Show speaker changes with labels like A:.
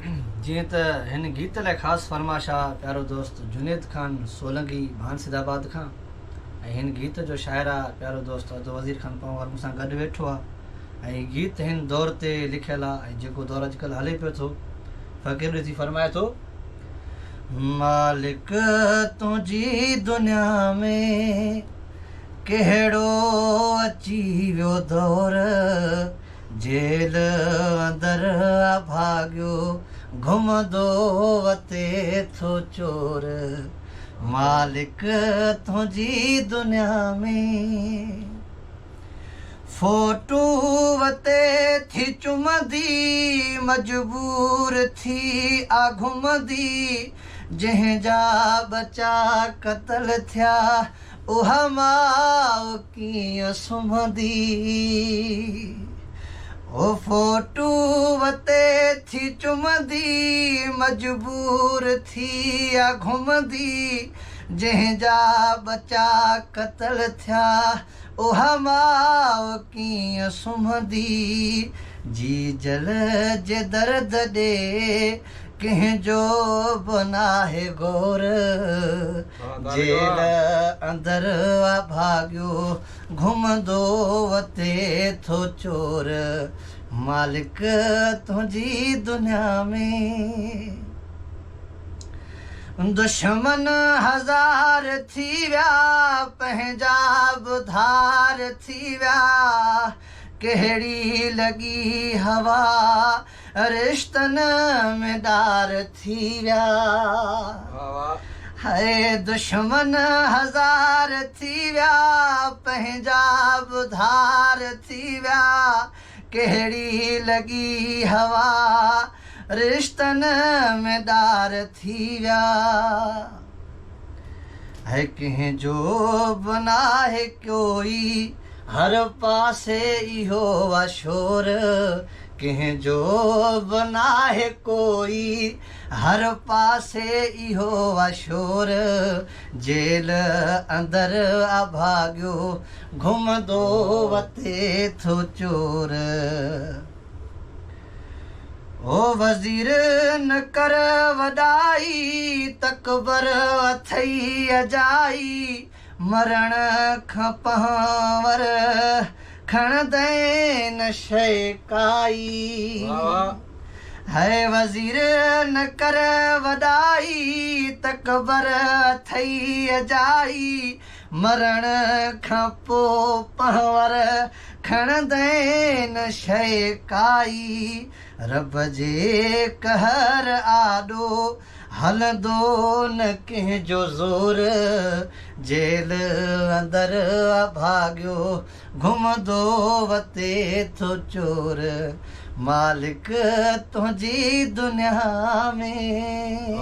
A: जीअं त हिन गीत लाइ ख़ासि फरमाइश आहे प्यारो दोस्त जुनेद खान सोलंकी भानसिदाबाद खां। ऐं हिन गीत जो शाइर आहे प्यारो दोस्त अब्दुल वज़ीर खान पंवर मूंसां गॾु वेठो आहे। ऐं गीत हिन दौर ते लिखियलु आहे ऐं जेको दौरु अॼुकल्ह हले पियो थो। फ़क़ीर ॾिसी फरमाए थो, मालिक तुंहिंजी दुनिया में कहिड़ो अची वियो दौर, जेल अंदरि भाॻियो घुमंदो वते थो चोर। मालिक तुंहिंजी दुनिया में फोटू वते थी चुमंदी, मजबूर थी आ घुमंदी, जंहिंजा बचा क़तल थिया उहा माउ कीअं सुम्हंदी। ओ फोटू वते थी चुमंदी, मजबूर थी आ घुमंदी, जंहिंजा बचा क़तल थिया उहा माउ कीअं सुम्हंदी। जी जल जे दर्द ॾे कंहिंजो बि नाहे गोर, जेल अंदरि भाॻियो घुमंदो वते थो चोर। मालिक तुंहिंजी दुनिया में दुश्मन हज़ार थी विया, पंहिंजा बि धार थी विया, कहिड़ी लॻी हवा रिश्तनि में डार थी विया। है दुश्मन हज़ार थी विया, पंहिंजा बि धार थी विया, कहिड़ी लॻी हवा रिश्तनि में डार थी विया। है कंहिंजो बि नाहे कोई, हर पासे इहो आहे शोर, कंहिंजो बि नाहे कोई, हर पासे इहो आहे शोर, जेल अंदरि भाॻियो घुमंदो वते थो चोर। ओ वज़ीर न कर वॾाई, तकबर अथई अजाई, मरण खां पंवर खणंदे न शइ काई। है वज़ीर न कर वॾाई, तकबर अथई अजाई, मरण खां पोइ पंवर खणंदे न शइ काई। रब जे कहर आॾो हलंदो न कंहिंजो ज़ोर, जेल अंदरि भाॻियो घुमंदो वते थो चोर। मालिक तुंहिंजी दुनिया में